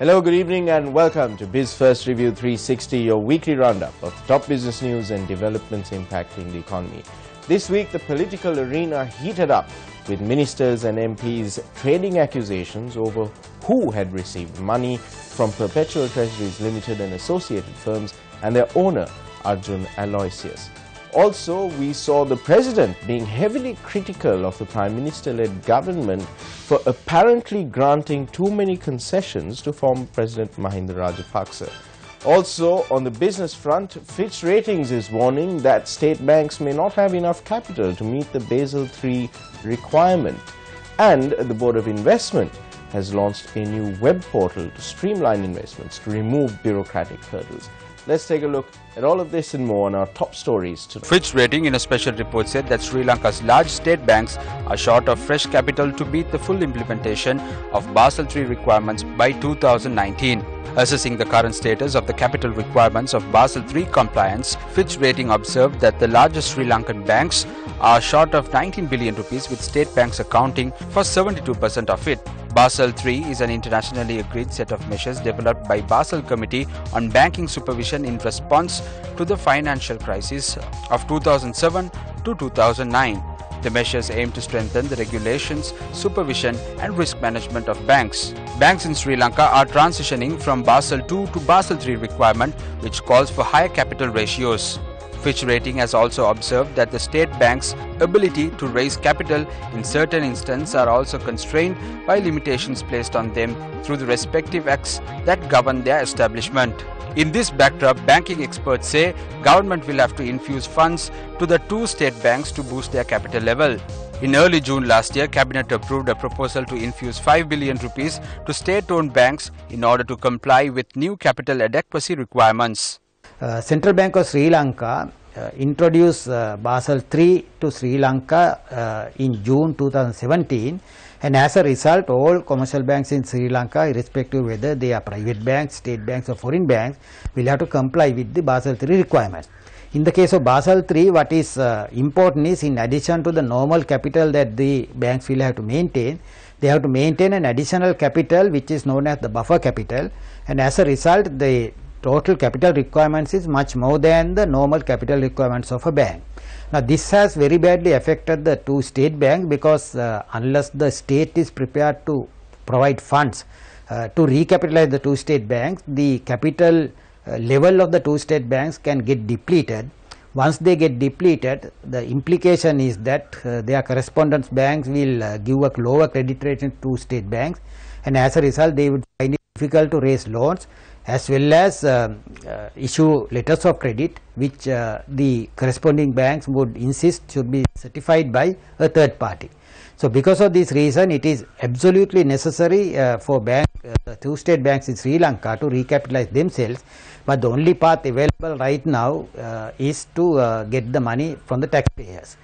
Hello, good evening and welcome to Newsfirst Review 360, your weekly roundup of the top business news and developments impacting the economy. This week, the political arena heated up with ministers and MPs trading accusations over who had received money from Perpetual Treasuries Limited and associated firms and their owner, Arjun Aloysius. Also, we saw the President being heavily critical of the Prime Minister-led government for apparently granting too many concessions to former President Mahinda Rajapaksa. Also, on the business front, Fitch Ratings is warning that state banks may not have enough capital to meet the Basel III requirement. And the Board of Investment has launched a new web portal to streamline investments to remove bureaucratic hurdles. Let's take a look at all of this and more on our top stories today. Fitch Rating in a special report said that Sri Lanka's large state banks are short of fresh capital to meet the full implementation of Basel III requirements by 2019. Assessing the current status of the capital requirements of Basel III compliance, Fitch Rating observed that the largest Sri Lankan banks are short of 19 billion rupees, with state banks accounting for 72% of it. Basel III is an internationally agreed set of measures developed by Basel Committee on Banking Supervision in response to the financial crisis of 2007 to 2009. The measures aim to strengthen the regulations, supervision and risk management of banks. Banks in Sri Lanka are transitioning from Basel II to Basel III requirement, which calls for higher capital ratios. Fitch Rating has also observed that the state banks' ability to raise capital in certain instances are also constrained by limitations placed on them through the respective acts that govern their establishment. In this backdrop, banking experts say government will have to infuse funds to the two state banks to boost their capital level. In early June last year, Cabinet approved a proposal to infuse 5 billion rupees to state-owned banks in order to comply with new capital adequacy requirements. Central Bank of Sri Lanka introduced Basel III to Sri Lanka in June 2017, and as a result, all commercial banks in Sri Lanka, irrespective whether they are private banks, state banks or foreign banks, will have to comply with the Basel III requirements. In the case of Basel III, what is important is, in addition to the normal capital that the banks will have to maintain, they have to maintain an additional capital which is known as the buffer capital, and as a result, the total capital requirements is much more than the normal capital requirements of a bank. Now, this has very badly affected the two state banks, because unless the state is prepared to provide funds to recapitalize the two state banks, the capital level of the two state banks can get depleted. Once they get depleted, the implication is that their correspondence banks will give a lower credit rating to state banks, and as a result, they would find it difficult to raise loans as well as issue letters of credit, which the corresponding banks would insist should be certified by a third party. So, because of this reason, it is absolutely necessary for two state banks in Sri Lanka to recapitalize themselves, but the only path available right now is to get the money from the taxpayers.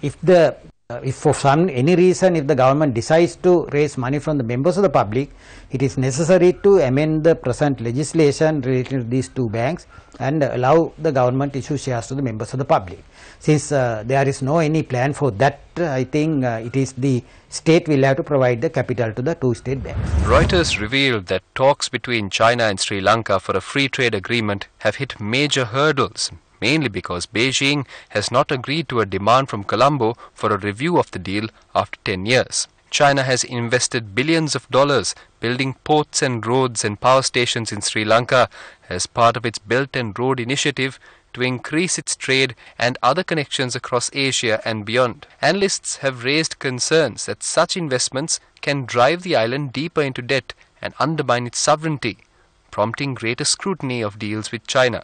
If for any reason, if the government decides to raise money from the members of the public, it is necessary to amend the present legislation related to these two banks and allow the government to issue shares to the members of the public. Since there is no any plan for that, I think it is the state will have to provide the capital to the two state banks. Reuters revealed that talks between China and Sri Lanka for a free trade agreement have hit major hurdles, mainly because Beijing has not agreed to a demand from Colombo for a review of the deal after 10 years. China has invested billions of dollars building ports and roads and power stations in Sri Lanka as part of its Belt and Road Initiative to increase its trade and other connections across Asia and beyond. Analysts have raised concerns that such investments can drive the island deeper into debt and undermine its sovereignty, prompting greater scrutiny of deals with China.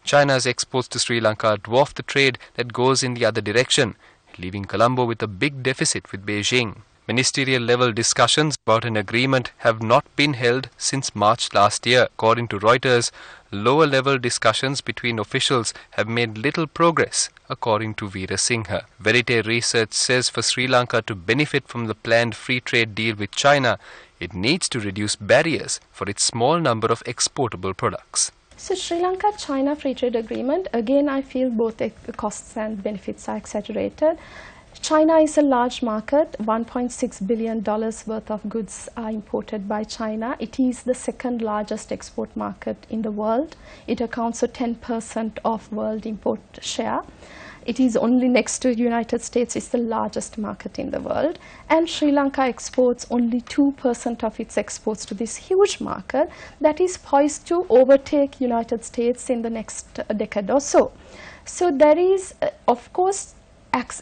China's exports to Sri Lanka dwarf the trade that goes in the other direction, leaving Colombo with a big deficit with Beijing. Ministerial-level discussions about an agreement have not been held since March last year. According to Reuters, lower-level discussions between officials have made little progress, according to Veera Singha. Verite Research says for Sri Lanka to benefit from the planned free trade deal with China, it needs to reduce barriers for its small number of exportable products. So Sri Lanka-China free trade agreement, again I feel both the costs and benefits are exaggerated. China is a large market. $1.6 billion worth of goods are imported by China. It is the second largest export market in the world. It accounts for 10% of world import share. It is only next to the United States. It's the largest market in the world. And Sri Lanka exports only 2% of its exports to this huge market that is poised to overtake United States in the next decade or so. So there is, of course,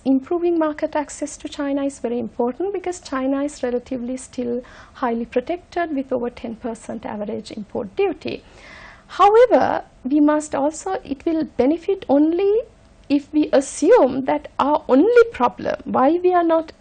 improving market access to China is very important because China is relatively still highly protected with over 10% average import duty. However, we must also, it will benefit only if we assume that our only problem, why we are not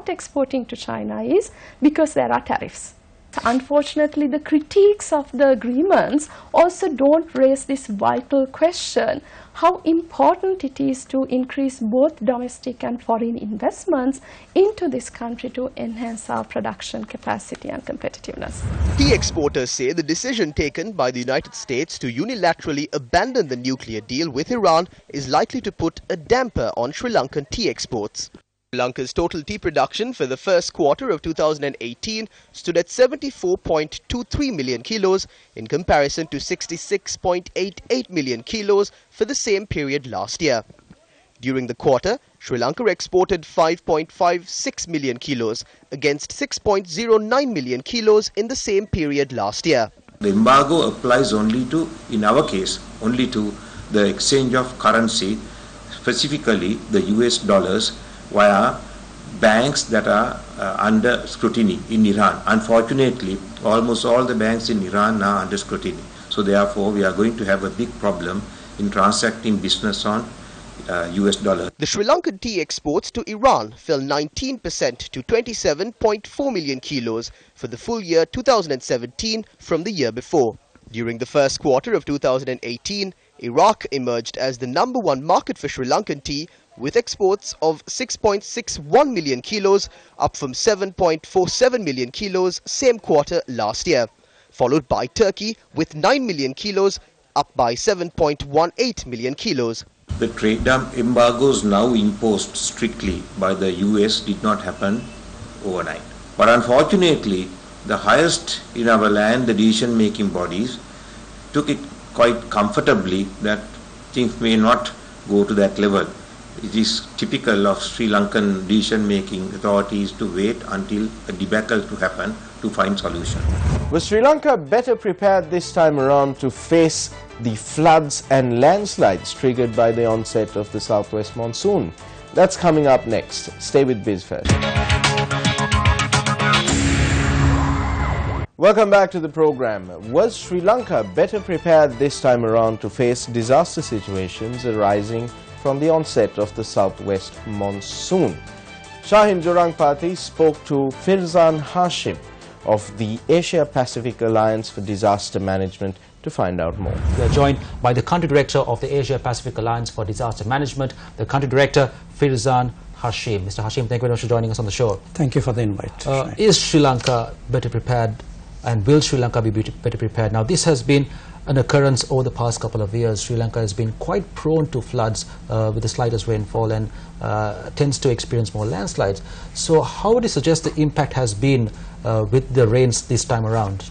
exporting to China is because there are tariffs. Unfortunately, the critiques of the agreements also don't raise this vital question, how important it is to increase both domestic and foreign investments into this country to enhance our production capacity and competitiveness. Tea exporters say the decision taken by the United States to unilaterally abandon the nuclear deal with Iran is likely to put a damper on Sri Lankan tea exports. Sri Lanka's total tea production for the first quarter of 2018 stood at 74.23 million kilos in comparison to 66.88 million kilos for the same period last year. During the quarter, Sri Lanka exported 5.56 million kilos against 6.09 million kilos in the same period last year. The embargo applies only to, in our case, only to the exchange of currency, specifically the US dollars, via banks that are under scrutiny in Iran. Unfortunately, almost all the banks in Iran are under scrutiny. So therefore, we are going to have a big problem in transacting business on US dollar. The Sri Lankan tea exports to Iran fell 19% to 27.4 million kilos for the full year 2017 from the year before. During the first quarter of 2018, Iraq emerged as the #1 market for Sri Lankan tea with exports of 6.61 million kilos, up from 7.47 million kilos same quarter last year, followed by Turkey with 9 million kilos, up by 7.18 million kilos. The trade embargoes now imposed strictly by the US did not happen overnight. But unfortunately, the highest in our land, the decision-making bodies, took it quite comfortably that things may not go to that level. It is typical of Sri Lankan decision-making authorities to wait until a debacle to happen to find solution. Was Sri Lanka better prepared this time around to face the floods and landslides triggered by the onset of the southwest monsoon? That's coming up next. Stay with Biz First. Welcome back to the program. Was Sri Lanka better prepared this time around to face disaster situations arising from the onset of the southwest monsoon? Shahin Jurangpati spoke to Firzan Hashim of the Asia-Pacific Alliance for Disaster Management to find out more. We are joined by the Country Director of the Asia-Pacific Alliance for Disaster Management, the Country Director Firzan Hashim. Mr. Hashim, thank you very much for joining us on the show. Thank you for the invite. Is Sri Lanka better prepared, and will Sri Lanka be better prepared? Now, this has been an occurrence over the past couple of years. Sri Lanka has been quite prone to floods with the slightest rainfall and tends to experience more landslides. So how would you suggest the impact has been with the rains this time around?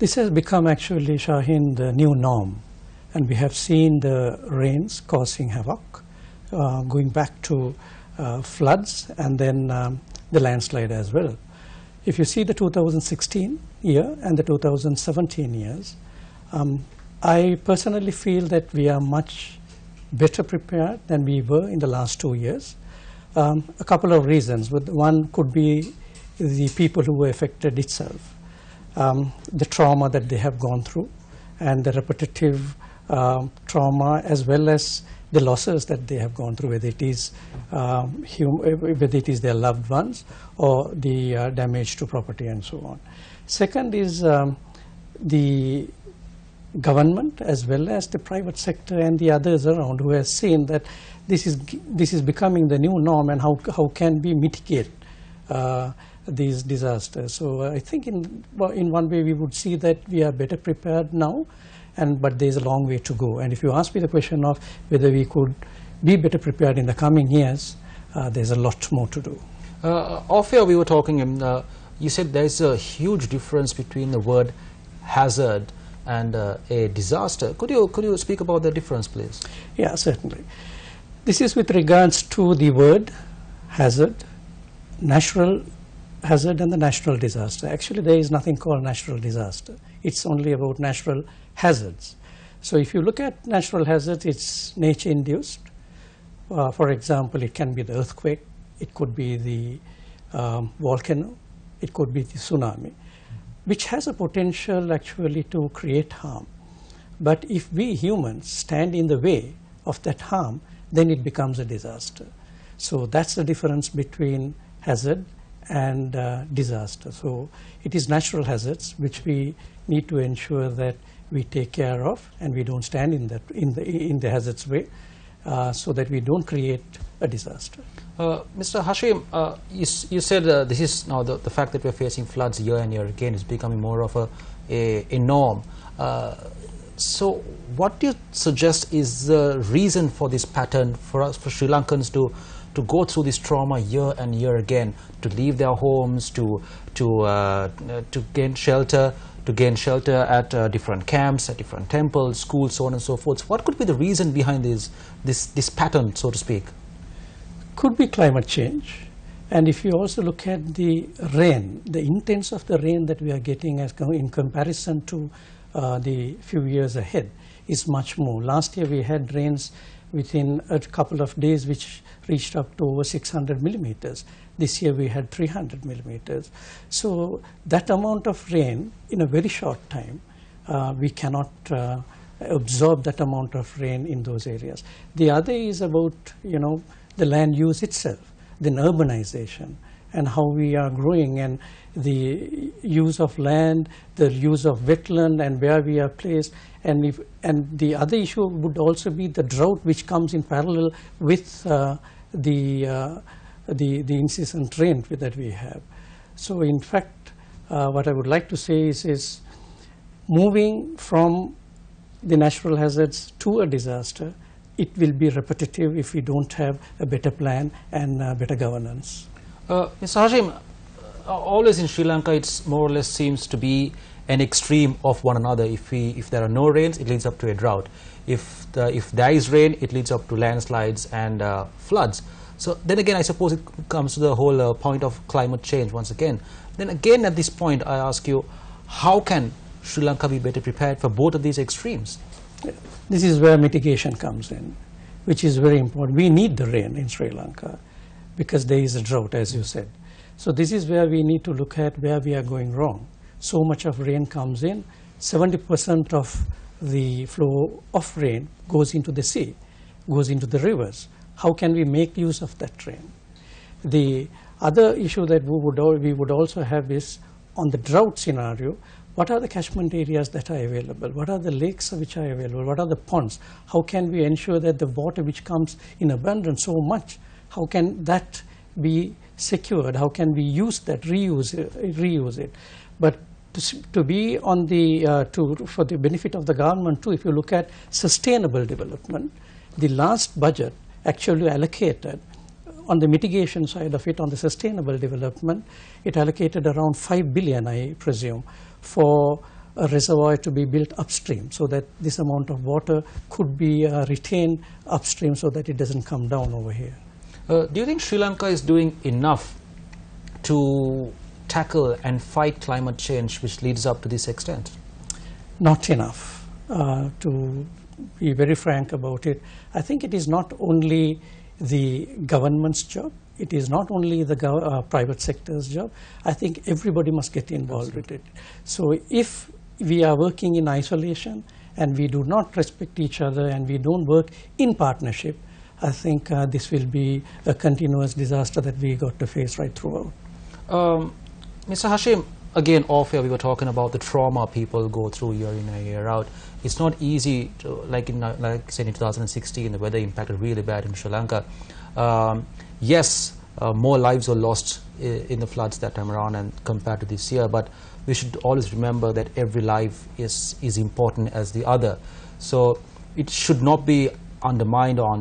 This has become actually, Shahin, the new norm, and we have seen the rains causing havoc, going back to floods and then the landslide as well. If you see the 2016 year and the 2017 years, I personally feel that we are much better prepared than we were in the last 2 years. A couple of reasons. One could be the people who were affected itself, the trauma that they have gone through, and the repetitive trauma, as well as the losses that they have gone through, whether it is their loved ones or the damage to property and so on. Second is the government as well as the private sector and the others around who have seen that this is becoming the new norm, and how can we mitigate these disasters. So I think in one way we would see that we are better prepared now, but there is a long way to go. And if you ask me the question of whether we could be better prepared in the coming years, there's a lot more to do. Off air we were talking, you said there's a huge difference between the word hazard and a disaster. Could you speak about the difference, please? Yeah, certainly. This is with regards to the word hazard, natural hazard and the natural disaster. Actually, there is nothing called natural disaster. It's only about natural hazards. So if you look at natural hazards, it's nature induced. For example, it can be the earthquake, it could be the volcano, it could be the tsunami, which has a potential actually to create harm. But if we humans stand in the way of that harm, then it becomes a disaster. So that's the difference between hazard and disaster. So it is natural hazards which we need to ensure that we take care of, and we don't stand in the hazards way, so that we don't create a disaster. Mr. Hashim, you said this is now the fact that we're facing floods year and year again is becoming more of a norm. So what do you suggest is the reason for this pattern for us, for Sri Lankans to go through this trauma year and year again, to leave their homes, to gain shelter, at different camps, at different temples, schools, so on and so forth? What could be the reason behind this pattern, so to speak? Could be climate change. And if you also look at the rain, the intensity of the rain that we are getting as in comparison to the few years ahead is much more. Last year we had rains within a couple of days which reached up to over 600 millimeters. This year we had 300 millimeters. So that amount of rain in a very short time, we cannot absorb that amount of rain in those areas. The other is about, the land use itself, then urbanization, and how we are growing, and the use of land, the use of wetland, and where we are placed. And the other issue would also be the drought, which comes in parallel with the incessant rain that we have. So in fact, what I would like to say is moving from the natural hazards to a disaster, it will be repetitive if we don't have a better plan and better governance. Mr. Hashim, always in Sri Lanka, it's more or less seems to be an extreme of one another. If there are no rains, it leads up to a drought. If there is rain, it leads up to landslides and floods. So then again, I suppose it comes to the whole point of climate change once again. Then again, at this point, I ask you, how can Sri Lanka be better prepared for both of these extremes? This is where mitigation comes in, which is very important. We need the rain in Sri Lanka because there is a drought, as you said. So this is where we need to look at where we are going wrong. So much of rain comes in, 70% of the flow of rain goes into the sea, goes into the rivers. How can we make use of that rain? The other issue that we would also have is on the drought scenario, what are the catchment areas that are available? What are the lakes which are available? What are the ponds? How can we ensure that the water which comes in abundance so much, how can that be secured? How can we use that, reuse it? But to be on the, for the benefit of the government too, if you look at sustainable development, the last budget actually allocated on the mitigation side of it, on the sustainable development, it allocated around 5 billion, I presume, for a reservoir to be built upstream, so that this amount of water could be retained upstream so that it doesn't come down over here. Do you think Sri Lanka is doing enough to tackle and fight climate change, which leads up to this extent? Not enough. To be very frank about it, I think it is not only the government's job, it is not only the private sector's job. I think everybody must get involved with it. So if we are working in isolation and we do not respect each other and we don't work in partnership, I think this will be a continuous disaster that we got to face right throughout. Mr. Hashim, again, off here we were talking about the trauma people go through year in and year out. It's not easy to, like say in 2016, the weather impacted really bad in Sri Lanka. Yes, more lives were lost in the floods that time around and compared to this year, but we should always remember that every life is important as the other. So it should not be undermine or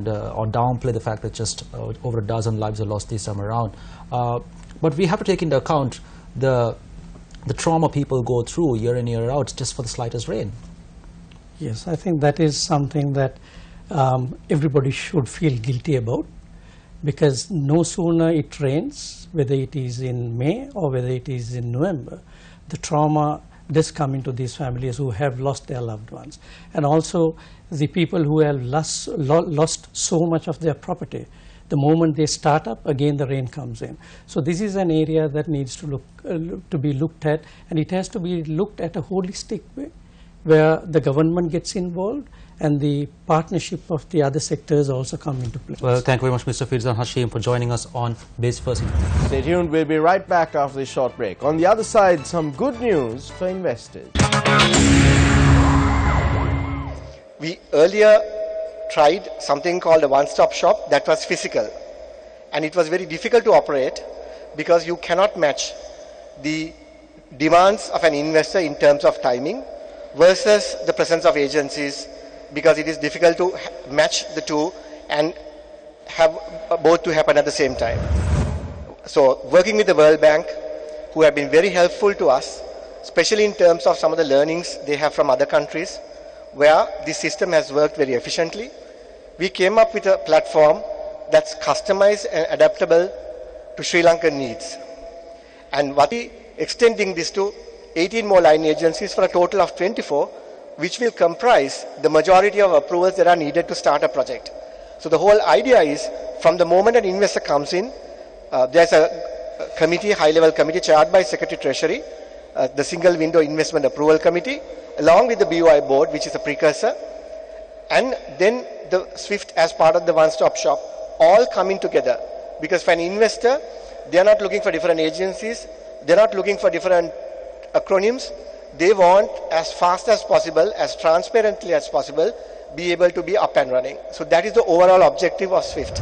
downplay the fact that just over a dozen lives are lost this time around. But we have to take into account the trauma people go through year in, year out just for the slightest rain. Yes, I think that is something that everybody should feel guilty about, because no sooner it rains, whether it is in May or whether it is in November, the trauma does come into these families who have lost their loved ones, and also the people who have lost so much of their property. The moment they start up, again the rain comes in. So this is an area that needs to be looked at, and it has to be looked at a holistic way, where the government gets involved and the partnership of the other sectors also come into play. Well, thank you very much, Mr. Firzan Hashim, for joining us on Biz First. Stay tuned, we'll be right back after this short break. On the other side, some good news for investors. We earlier tried something called a one-stop shop that was physical, and it was very difficult to operate because you cannot match the demands of an investor in terms of timing versus the presence of agencies, because it is difficult to match the two and have both to happen at the same time. So working with the World Bank, who have been very helpful to us, especially in terms of some of the learnings they have from other countries, where this system has worked very efficiently, we came up with a platform that's customized and adaptable to Sri Lankan needs. And what we extending this to 18 more line agencies for a total of 24, which will comprise the majority of approvals that are needed to start a project. So the whole idea is, from the moment an investor comes in, there's a committee, high-level committee chaired by Secretary Treasury, the Single Window Investment Approval Committee, along with the BOI board, which is a precursor, and then the SWIFT as part of the one-stop shop, all coming together. Because for an investor, they are not looking for different agencies, they're not looking for different acronyms. They want, as fast as possible, as transparently as possible, be able to be up and running. So that is the overall objective of SWIFT.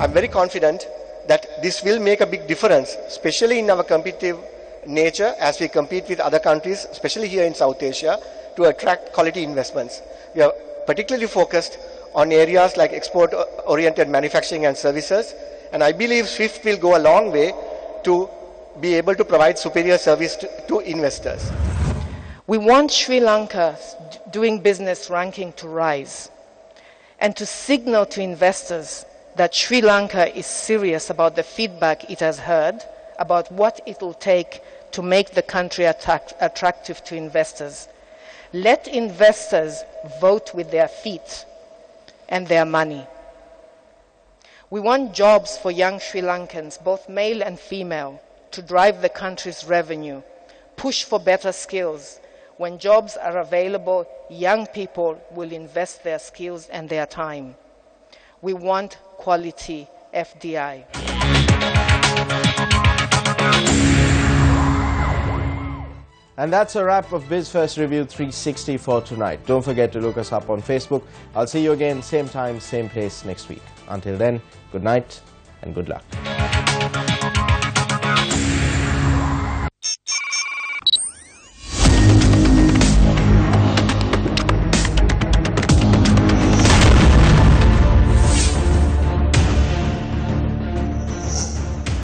I'm very confident that this will make a big difference, especially in our competitive nature as we compete with other countries, especially here in South Asia, to attract quality investments. We are particularly focused on areas like export-oriented manufacturing and services, and I believe SWIFT will go a long way to be able to provide superior service to investors. We want Sri Lanka's doing business ranking to rise and to signal to investors that Sri Lanka is serious about the feedback it has heard about what it will take to make the country attractive to investors. Let investors vote with their feet and their money. We want jobs for young Sri Lankans, both male and female, to drive the country's revenue, push for better skills. When jobs are available, young people will invest their skills and their time. We want quality FDI. And that's a wrap of Biz First Review 360 for tonight. Don't forget to look us up on Facebook. I'll see you again, same time, same place next week. Until then, good night and good luck.